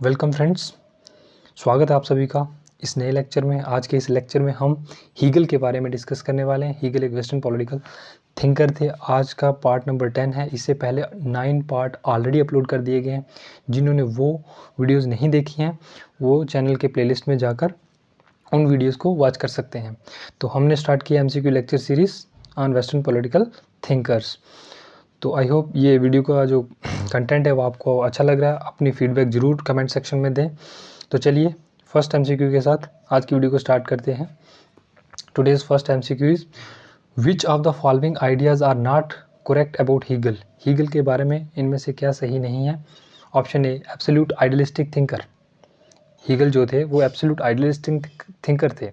Welcome friends, स्वागत है आप सभी का इस नए लेक्चर में। आज के इस लेक्चर में हम हीगल के बारे में डिस्कस करने वाले हैं। हीगल एक वेस्टर्न पॉलिटिकल थिंकर थे। आज का पार्ट नंबर 10 है। इससे पहले 9 पार्ट ऑलरेडी अपलोड कर दिए गए हैं। जिन्होंने वो वीडियोस नहीं देखी हैं वो चैनल के प्लेलिस्ट में जाकर उन वीडियोस को वॉच कर सकते हैं। तो हमने स्टार्ट किया MCQ lecture series on western political thinkers. तो आई होप ये वीडियो का जो कंटेंट है वो आपको अच्छा लग रहा है। अपनी फीडबैक ज़रूर कमेंट सेक्शन में दें। तो चलिए फर्स्ट MCQ के साथ आज की वीडियो को स्टार्ट करते हैं। Today's first MCQ is which of the following ideas are not correct about Hegel. Hegel के बारे में इनमें से क्या सही नहीं है। Option A, absolute idealistic thinker. Hegel जो थे वो एब्सोल्यूट आइडियलिस्टिक थिंकर थे।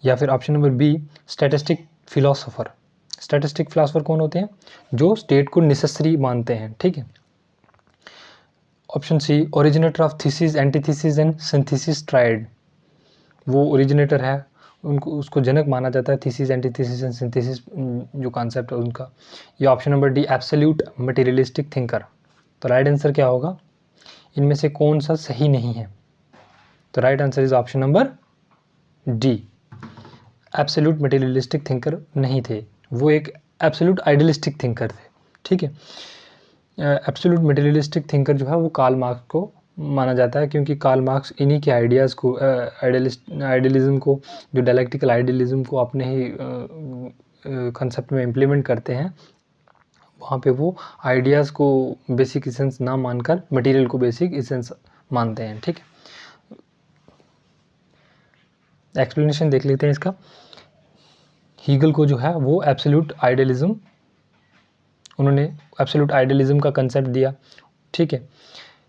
या फिर option number B, statistic philosopher. Statistic philosopher कौन होते हैं? जो स्टेट को नेसेसरी मानते हैं। ठीक है। Option C, originator of thesis, antithesis and synthesis triad. वो ओरिजिनेटर है, उनको उसको जनक माना जाता है थीसिस, एंटीथीसिस एंड सिंथेसिस जो कॉन्सेप्ट है उनका। या option number D, absolute materialistic thinker. तो राइट आंसर क्या होगा? इनमें से कौन सा सही नहीं है? तो right answer is option number D, absolute materialistic thinker नहीं थे। वो एक एब्सोल्यूट आइडियलिस्टिक थिंकर थे। ठीक है। एब्सोल्यूट मटेरियलिस्टिक थिंकर जो है वो कार्ल मार्क्स को माना जाता है, क्योंकि कार्ल मार्क्स इन्हीं के आइडियाज़ को आइडियलिज्म को, जो डायलेक्टिकल आइडियलिज्म को अपने ही कंसेप्ट में इम्प्लीमेंट करते हैं, वहाँ पे वो आइडियाज़ को बेसिक इसेंस ना मानकर मटेरियल को बेसिक इसेंस मानते हैं। ठीक है। एक्सप्लेनेशन देख लेते हैं इसका। हीगल को जो है वो एब्सोल्यूट आइडियलिज्म, उन्होंने एब्सोल्यूट आइडियलिज्म का कंसेप्ट दिया। ठीक है।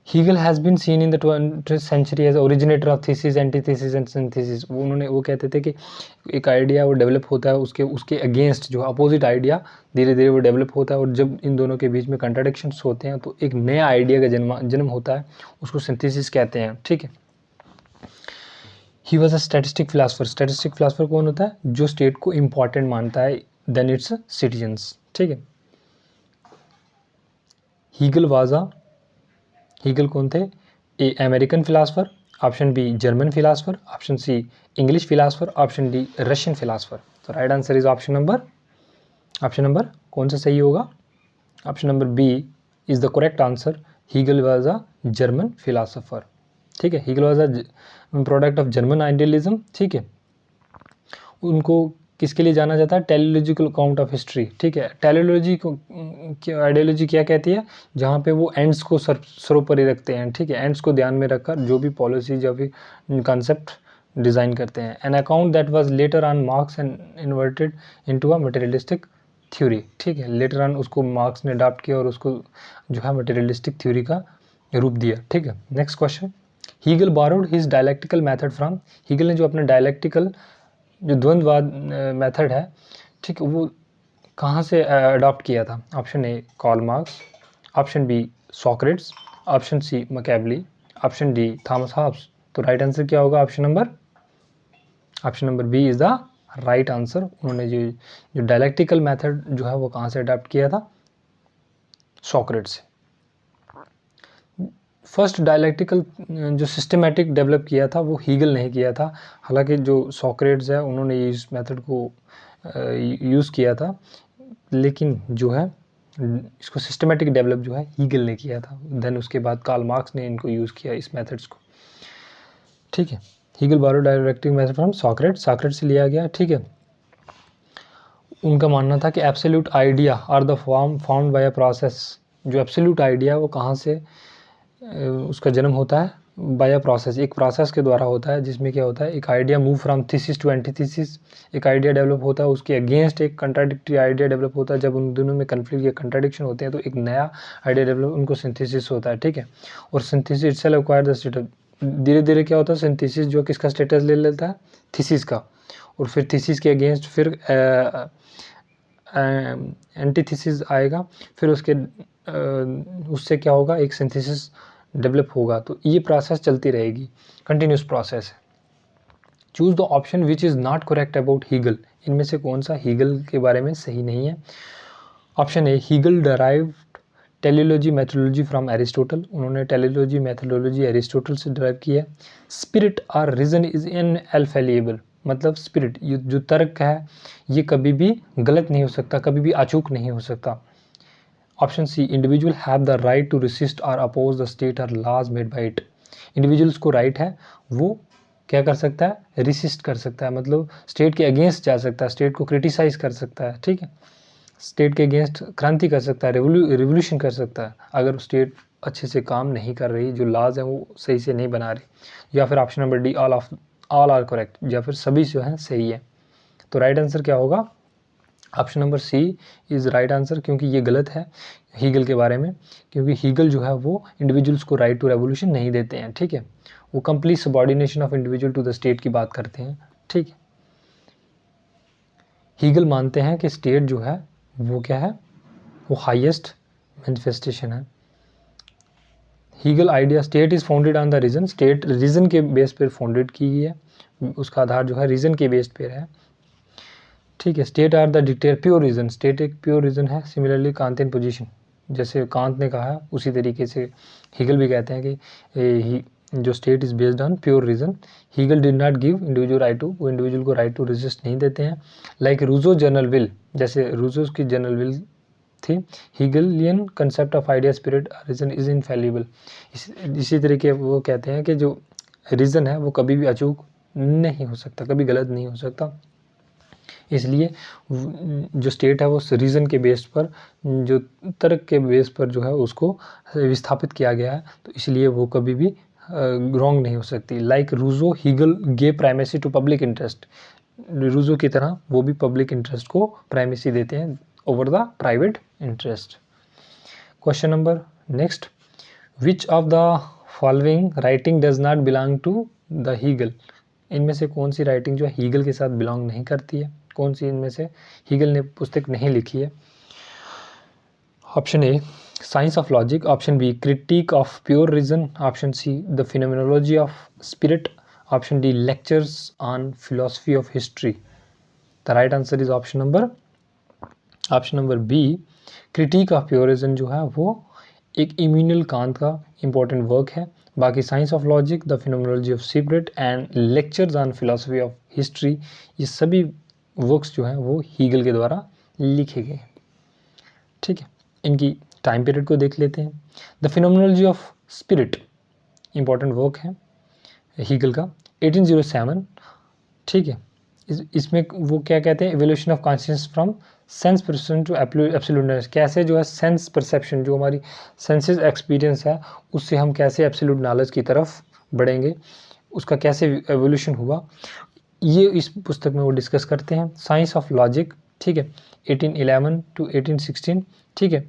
Hegel has been seen in the 20th century as originator of thesis, antithesis and synthesis. वो कहते थे कि एक आइडिया वो डेवलप होता है, उसके अगेंस्ट जो अपोजिट आइडिया धीरे धीरे वो डेवलप होता है, और जब इन दोनों के बीच में कंट्राडिक्शंस होते हैं तो एक नया आइडिया का जन्म होता है, उसको सिंथेसिस कहते हैं। ठीक है। He was a statistic philosopher. Statistic philosopher कौन होता है? जो स्टेट को इम्पॉर्टेंट मानता है देन इट्स सिटीजन्स। ठीक है। हीगल कौन थे? A, American philosopher. Option B, German philosopher. Option C, English philosopher. Option D, Russian philosopher. तो right answer is option number कौन सा सही होगा? Option number B is the correct answer. Hegel was a German philosopher. ठीक है। Hegel was a product of German idealism. ठीक है। उनको किसके लिए जाना जाता है? Teleological account of history. ठीक है। टेलियोलॉजी को आइडियोलॉजी क्या कहती है? जहाँ पे वो एंड्स को सर्वोपरि रखते हैं। ठीक है। एंड्स को ध्यान में रखकर जो भी पॉलिसीज या फिर कॉन्सेप्ट डिज़ाइन करते हैं। An account that was later on marks and inverted into a materialistic theory. ठीक है। लेटर ऑन उसको मार्क्स ने अडॉप्ट किया और उसको जो है मटेरियलिस्टिक थ्योरी का रूप दिया। ठीक है। Next question, Hegel borrowed his dialectical method from. Hegel ने जो अपना डायलेक्टिकल जो द्वंद्ववाद मेथड है, ठीक है, वो कहाँ से अडॉप्ट किया था? Option A, Karl Marx. Option B, Socrates. Option C, Machiavelli. Option D, Thomas Hobbes. तो राइट आंसर क्या होगा? Option number B is the right answer. उन्होंने जो डायलेक्टिकल मेथड जो है वो कहाँ से अडॉप्ट किया था? सॉक्रेट्स से। फर्स्ट डायलेक्टिकल जो सिस्टमेटिक डेवलप किया था वो हीगल नहीं किया था। हालांकि जो सॉक्रेट्स है उन्होंने इस मेथड को यूज़ किया था, लेकिन जो है इसको सिस्टमेटिक डेवलप जो है हीगल ने किया था। देन उसके बाद कार्ल मार्क्स ने इनको यूज़ किया, इस मेथड्स को। ठीक है। Hegel borrow dialectic method from Socrates से लिया गया। ठीक है। उनका मानना था कि absolute idea are the form found by a process. जो एब्सोल्यूट आइडिया वो कहाँ से उसका जन्म होता है? बाय अ प्रोसेस, एक प्रोसेस के द्वारा होता है, जिसमें क्या होता है, एक idea move from thesis to antithesis. एक आइडिया डेवलप होता है, उसके अगेंस्ट एक कंट्राडिक्टरी आइडिया डेवलप होता है। जब उन दोनों में कन्फ्लिक्ट या कंट्राडिक्शन होते हैं तो एक नया आइडिया डेवलप, उनको सिंथेसिस होता है। ठीक है। और synthesis itself acquire the status. धीरे धीरे क्या होता है, सिंथेसिस जो किसका स्टेटस ले लेता है? थीसिस का। और फिर थीसिस के अगेंस्ट फिर एंटीथीसिस आएगा, फिर उससे क्या होगा, एक सिंथेसिस डेवलप होगा। तो ये प्रोसेस चलती रहेगी, कंटिन्यूस प्रोसेस है। Choose the option which is not correct about Hegel. इनमें से कौन सा हीगल के बारे में सही नहीं है? Option A, Hegel derived teleology methodology from Aristotle, उन्होंने टेलीलॉजी मैथोलॉजी एरिस्टोटल से ड्राइव किया है। स्पिरिट और रीजन इज इनएल्फेलिएबल, मतलब स्पिरिट जो तर्क है ये कभी भी गलत नहीं हो सकता, कभी भी अचूक नहीं हो सकता। Option C, individual have the right to resist और अपोज द स्टेट और laws made by it. Individuals को राइट है, वो क्या कर सकता है, रेसिस्ट कर सकता है, मतलब स्टेट के अगेंस्ट जा सकता है, स्टेट को क्रिटिसाइज कर सकता है, ठीक है, स्टेट के अगेंस्ट क्रांति कर सकता है, रिवोल्यूशन कर सकता है अगर स्टेट अच्छे से काम नहीं कर रही, जो लॉज हैं वो सही से नहीं बना रही। या फिर option number D, all are correct, या फिर सभी जो हैं सही है। तो राइट आंसर क्या होगा, option number C is right answer, क्योंकि ये गलत है हीगल के बारे में, क्योंकि हीगल जो है वो इंडिविजुअल्स को राइट टू रेवोल्यूशन नहीं देते हैं, ठीक है, वो complete subordination of individual to the state की बात करते हैं, ठीक है। हीगल मानते हैं कि स्टेट जो है वो क्या है, वो हाईएस्ट मैनिफेस्टेशन है। Hegel idea state is founded on the reason, state reason के बेस पर फाउंडेड की गई है, उसका आधार जो है रीजन के बेस पर है, ठीक है। State are the dictator pure reason, state एक प्योर रीजन है। सिमिलरली कांतियन पोजीशन, जैसे कांत ने कहा उसी तरीके से हीगल भी कहते हैं कि जो state is based on pure reason. Hegel did not give individual right to, वो इंडिविजुअल को राइट टू रेजिस्ट नहीं देते हैं। लाइक रूजो जनरल विल, जैसे रूजो की जनरल विल थी। Hegelian concept of idea spirit reason is infallible, इसी तरीके वो कहते हैं कि जो रीज़न है वो कभी भी अचूक नहीं हो सकता, कभी गलत नहीं हो सकता, इसलिए जो स्टेट है वो रीज़न के बेस पर, जो तर्क के बेस पर जो है उसको विस्थापित किया गया है, तो इसलिए वो कभी भी रॉन्ग नहीं हो सकती। Like Rousseau Hegel gave primacy to public interest, Rousseau की तरह वो भी पब्लिक इंटरेस्ट को प्राइमेसी देते हैं over the private interest. Question number next, which of the following writing does not belong to the Hegel, इनमें से कौन सी राइटिंग जो है हीगल के साथ बिलोंग नहीं करती है, कौन सी इनमें से हीगल ने पुस्तक नहीं लिखी है। Option A, science of logic, option B, critique of pure reason, option C, the phenomenology of spirit, option D, lectures on philosophy of history. The right answer is option number B, critique of pure reason जो है वो एक Emmanuel Kant का important work है। बाकी science of logic, the phenomenology of spirit and lectures on philosophy of history, ये सभी works जो हैं वो हीगल के द्वारा लिखे गए, ठीक है। इनकी टाइम पीरियड को देख लेते हैं। The phenomenology of spirit important work है हीगल का, 1807, ठीक है। इसमें वो क्या कहते हैं, evolution of consciousness from sense perception to absoluteness, कैसे जो है सेंस परसेप्शन, जो हमारी सेंसेस एक्सपीरियंस है उससे हम कैसे एब्सोल्यूट नॉलेज की तरफ बढ़ेंगे, उसका कैसे एवोल्यूशन हुआ, ये इस पुस्तक में वो डिस्कस करते हैं। साइंस ऑफ लॉजिक, ठीक है, 1811 टू 1816, ठीक है।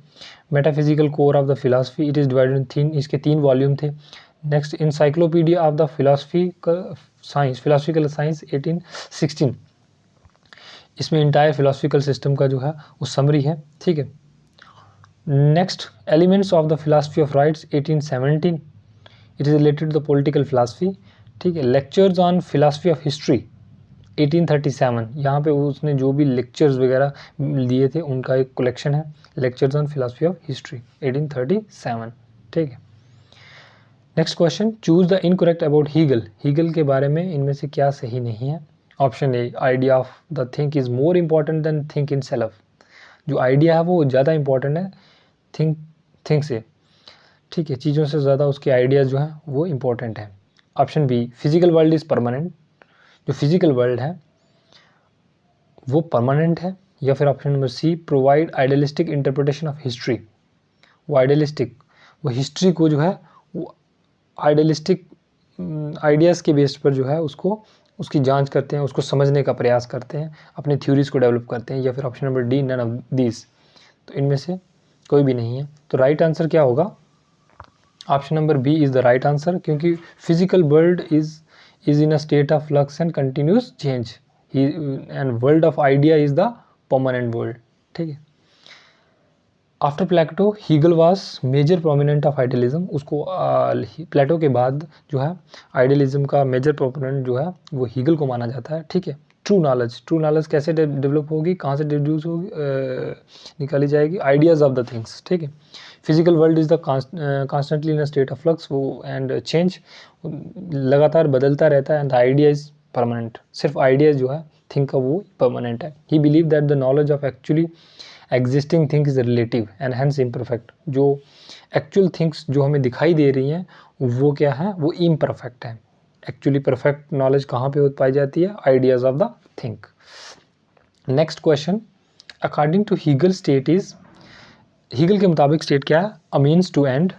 Metaphysical core of the philosophy, it is divided in 3, इसके 3 वॉल्यूम थे। Next, encyclopedia of the philosophical science 1816, इसमें इंटायर फिलोसफिकल सिस्टम का जो है वो समरी है, ठीक है। Next, elements of the philosophy of rights 1817, it is related to the political philosophy, ठीक है। Lectures on philosophy of history 1837, यहाँ पे उसने जो भी लेक्चर्स वगैरह दिए थे उनका एक कलेक्शन है, lectures on philosophy of history 1837, ठीक है। Next question, choose the incorrect about Hegel, Hegel के बारे में इनमें से क्या सही नहीं है। Option A, idea of the thing is more important than thing in self, जो आइडिया है वो ज़्यादा इंपॉर्टेंट है थिंक से, ठीक है, चीज़ों से ज़्यादा उसके आइडियाज़ जो हैं वो इम्पॉर्टेंट है। Option B, physical world is permanent, जो फिजिकल वर्ल्ड है वो परमानेंट है। या फिर option number C, provide idealistic interpretation of history, वो आइडियलिस्टिक, वो हिस्ट्री को जो है वो आइडियलिस्टिक आइडियाज़ के बेस पर जो है उसको उसकी जांच करते हैं, उसको समझने का प्रयास करते हैं, अपनी थ्योरीज को डेवलप करते हैं। या फिर option number D, none of these, तो इनमें से कोई भी नहीं है। तो राइट आंसर क्या होगा, option number B is the right answer, क्योंकि physical world is in a state of flux and continuous change, and world of idea is the permanent world, ठीक है। After Plato Hegel was major prominent of idealism, उसको Plato के बाद जो है idealism का major prominent जो है वो हीगल को माना जाता है, ठीक है। ट्रू नॉलेज कैसे डेवलप होगी, कहाँ से डिड्यूस होगी, निकाली जाएगी, आइडियाज़ ऑफ द थिंग्स, ठीक है। Physical world is the constantly in a state of flux वो एंड चेंज, लगातार बदलता रहता है, and the idea is permanent, सिर्फ आइडिया जो है थिंक का वो परमानेंट है। He believe that the knowledge of actually existing thing is relative and hence imperfect, जो एक्चुअल थिंग्स जो हमें दिखाई दे रही हैं वो क्या है, वो इम्परफेक्ट है। एक्चुअली परफेक्ट नॉलेज कहाँ पे पाई जाती है, ideas of the thing. Next question, according to Hegel state is, Hegel के मुताबिक स्टेट क्या है, a means to end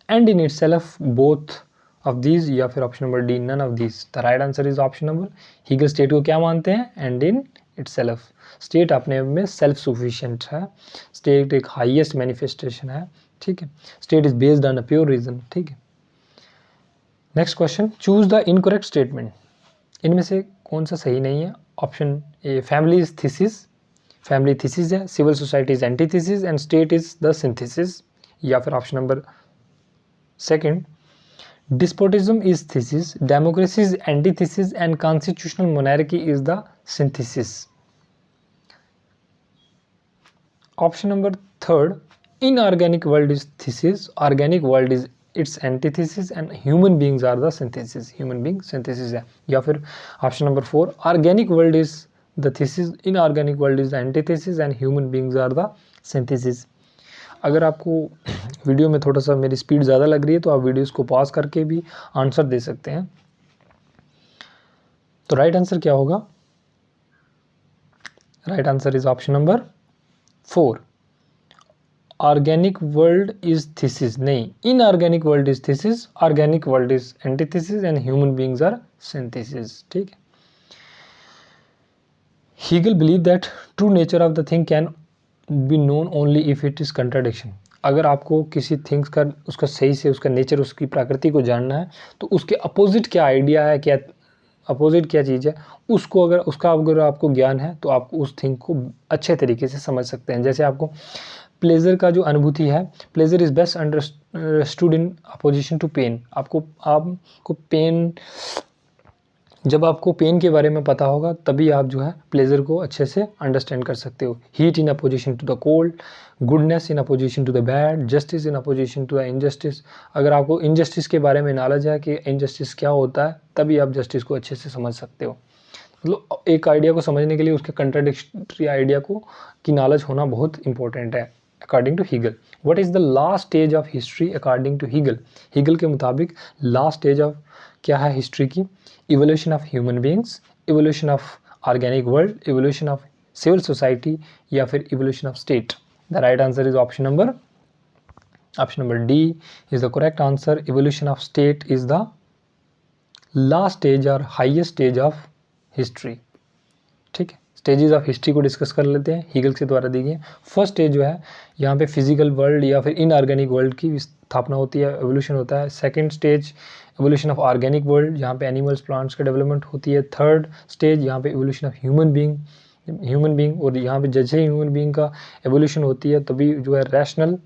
in itself both of these, या फिर option number D none of these. The right answer is option number, Hegel state को क्या मानते हैं, एंड इन इटसेल्फ, स्टेट अपने में सेल्फ सफिशिएंट है, स्टेट एक हाईएस्ट मैनिफेस्टेशन है, ठीक है, state is based on a pure reason, ठीक है। Next question, choose the incorrect statement, इनमें से कौन सा सही नहीं है। Option A family is thesis, family thesis है, civil society is antithesis and state is the synthesis, या फिर option number second, despotism is thesis, democracy is antithesis and constitutional monarchy is the synthesis. Option number third, inorganic world is thesis, organic world is its antithesis and human beings are the synthesis, human being synthesis है। या फिर option number 4, organic world is the thesis, inorganic world is the antithesis and human beings are the synthesis। अगर आपको video में थोड़ा सा मेरी speed ज़्यादा लग रही है तो आप वीडियोस को पॉज करके भी आंसर दे सकते हैं। तो राइट आंसर क्या होगा, right answer is option number 4, organic world is thesis, नहीं, inorganic world is thesis, organic world is antithesis and human beings are synthesis, ठीक है। Hegel believe that true nature of the thing can be known only if it is contradiction. अगर आपको किसी things का उसका सही से उसका नेचर उसकी प्रकृति को जानना है तो उसके अपोजिट क्या आइडिया है, क्या अपोजिट क्या चीज़ है, उसको अगर आपको ज्ञान है तो आप उस थिंग को अच्छे तरीके से समझ सकते हैं। जैसे आपको प्लेजर का जो अनुभूति है, pleasure is best understood in opposition to pain. आपको पेन, जब आपको पेन के बारे में पता होगा तभी आप जो है प्लेजर को अच्छे से अंडरस्टैंड कर सकते हो। Heat in opposition to the cold, goodness in opposition to the bad, justice in opposition to the injustice. अगर आपको इनजस्टिस के बारे में नॉलेज है कि इनजस्टिस क्या होता है तभी आप जस्टिस को अच्छे से समझ सकते हो। मतलब एक आइडिया को समझने के लिए उसके कंट्राडिक्टरी आइडिया को की नॉलेज होना बहुत इंपॉर्टेंट है। According to Hegel, what is the last stage of history according to Hegel, Hegel के मुताबिक लास्ट स्टेज ऑफ क्या है हिस्ट्री की, evolution of human beings, evolution of organic world, evolution of civil society, या फिर evolution of state. The right answer is option number D is the correct answer. Evolution of state is the last stage और highest stage of history, ठीक है। Stages of history को discuss कर लेते हैं, Hegel के द्वारा दी गई। फर्स्ट स्टेज जो है यहाँ पे फिजिकल वर्ल्ड या फिर इनऑर्गेनिक वर्ल्ड की स्थापना होती है, एवोल्यूशन होता है। Second stage evolution of organic world, जहाँ पे एनिमल्स प्लांट्स का डेवलपमेंट होती है। थर्ड स्टेज यहाँ पे एवोल्यूशन ऑफ ह्यूमन बींग, और यहाँ पे जैसे ह्यूमन बींग का एवोल्यूशन होती है तभी जो है रैशनल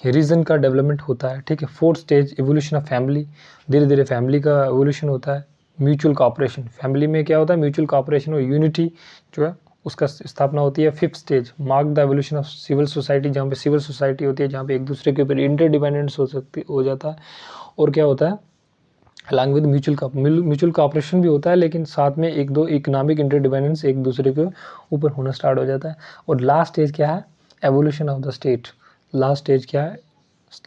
रीजन का डेवलपमेंट होता है, ठीक है। Fourth stage evolution of family, धीरे धीरे फैमिली का एवोल्यूशन होता है। म्यूचुअल कॉपरेशन, फैमिली में क्या होता है, म्यूचुअल कॉपरेशन और यूनिटी जो है उसका स्थापना होती है। Fifth stage mark the evolution of civil society, जहाँ पे सिविल सोसाइटी होती है, जहाँ पे एक दूसरे के ऊपर इंटरडिपेंडेंस हो जाता है। और क्या होता है, अलॉन्ग विद म्यूचुअल कॉपरेशन भी होता है, लेकिन साथ में एक दो इकोनॉमिक इंटरडिपेंडेंस एक दूसरे के ऊपर होना स्टार्ट हो जाता है। और लास्ट स्टेज क्या है, evolution of the state. Last stage क्या है,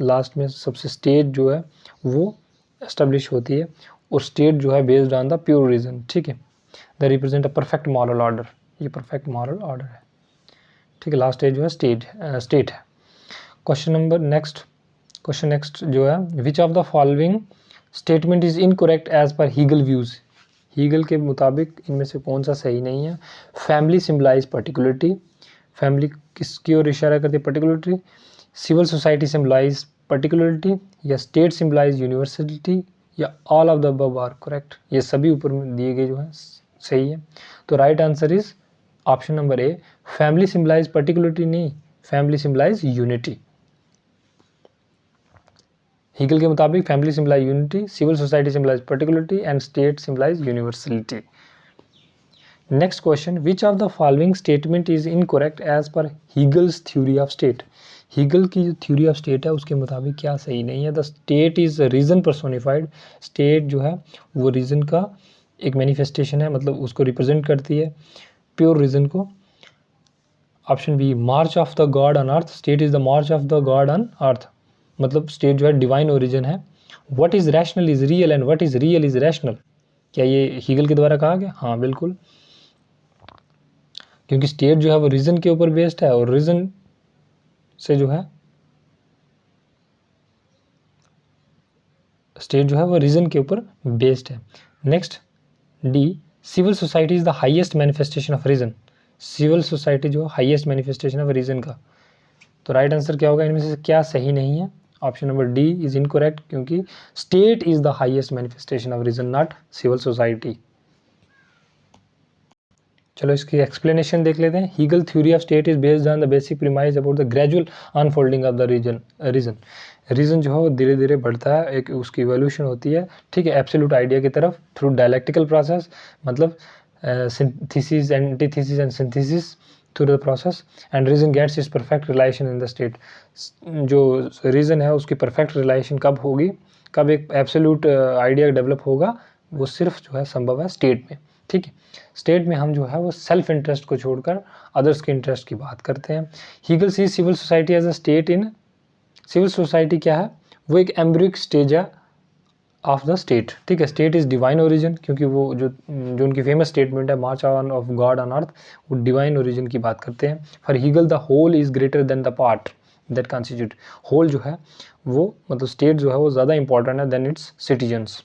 लास्ट में सबसे स्टेट जो है वो एस्टेब्लिश होती है, और स्टेट जो है based on the pure reason, ठीक है। The represent a perfect moral order, ये परफेक्ट मॉरल ऑर्डर है, ठीक है। लास्ट स्टेज जो है स्टेट है। क्वेश्चन नेक्स्ट जो है, which of the following statement is incorrect as per Hegel views, Hegel के मुताबिक इनमें से कौन सा सही नहीं है। फैमिली सिम्बलाइज पर्टिकुलरिटी, फैमिली किसकी ओर इशारा करती है, particularity. Civil society symbolize particularity, या स्टेट सिम्बलाइज यूनिवर्सलिटी, या all of the above are correct. ये सभी ऊपर में दिए गए जो है सही है। तो right answer is option number A, family symbolize particularity नहीं, फैमिली सिम्बलाइज यूनिटी। हीगल के मुताबिक family symbolize unity, civil society symbolize particularity and state symbolize universality. Next question, which of the following statement is incorrect as per Hegel's theory of state. Hegel की जो theory of state है उसके मुताबिक क्या सही नहीं है। The state is reason personified, state जो है वो रीजन का एक मैनिफेस्टेशन है, मतलब उसको रिप्रेजेंट करती है, प्योर रीजन को। Option B, march of the god on earth, state is the march of the god on earth, मतलब स्टेट जो है डिवाइन ओरिजिन है। What is rational is real and what is real is rational, क्या ये Hegel के द्वारा कहा गया? हाँ बिल्कुल, क्योंकि स्टेट जो है वो रीजन के ऊपर बेस्ड है और रीजन से जो है स्टेट जो है वो रीजन के ऊपर बेस्ड है। Next D, civil society is the highest manifestation of reason, civil society जो हाईएस्ट मैनिफेस्टेशन ऑफ रीजन का। तो राइट आंसर क्या होगा, इनमें से क्या सही नहीं है? Option number D is incorrect, क्योंकि state is the highest manifestation of reason, not civil society. चलो इसकी एक्सप्लेनेशन देख लेते हैं। Hegel theory of state is based on the basic premise about the gradual unfolding of the reason जो है वो धीरे धीरे बढ़ता है, एक उसकी इवोल्यूशन होती है, ठीक है, एब्सोल्यूट आइडिया की तरफ थ्रू डायलेक्टिकल प्रोसेस, मतलब synthesis, antithesis and synthesis through the process, and reason gets is perfect relation in the state. जो रीजन है उसकी परफेक्ट रिलेशन कब होगी, कब एक एब्सोल्यूट आइडिया डेवलप होगा, वो सिर्फ जो है संभव है स्टेट में, ठीक है। स्टेट में हम जो है वो सेल्फ इंटरेस्ट को छोड़कर अदर्स के इंटरेस्ट की बात करते हैं। Hegel see civil society as a state in, civil society क्या है, वो एक एम्ब्रिक स्टेज है ऑफ द स्टेट, ठीक है। स्टेट इज डिवाइन ओरिजिन, क्योंकि वो जो उनकी फेमस स्टेटमेंट है march on of god on earth, वो डिवाइन ओरिजिन की बात करते हैं। For Hegel the whole is greater than the part that constitute, whole जो है वो मतलब स्टेट जो है वो ज़्यादा इंपॉर्टेंट है देन इट्स सिटीजन्स।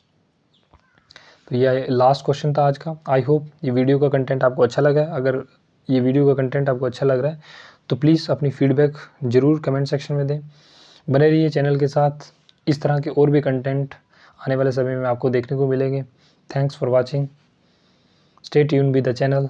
तो ये लास्ट क्वेश्चन था आज का। आई होप ये वीडियो का कंटेंट आपको अच्छा लगा है। अगर ये वीडियो का कंटेंट आपको अच्छा लग रहा है तो प्लीज़ अपनी फीडबैक ज़रूर कमेंट सेक्शन में दें। बने रहिए चैनल के साथ, इस तरह के और भी कंटेंट आने वाले समय में आपको देखने को मिलेंगे। Thanks for watching, stay tuned with the channel.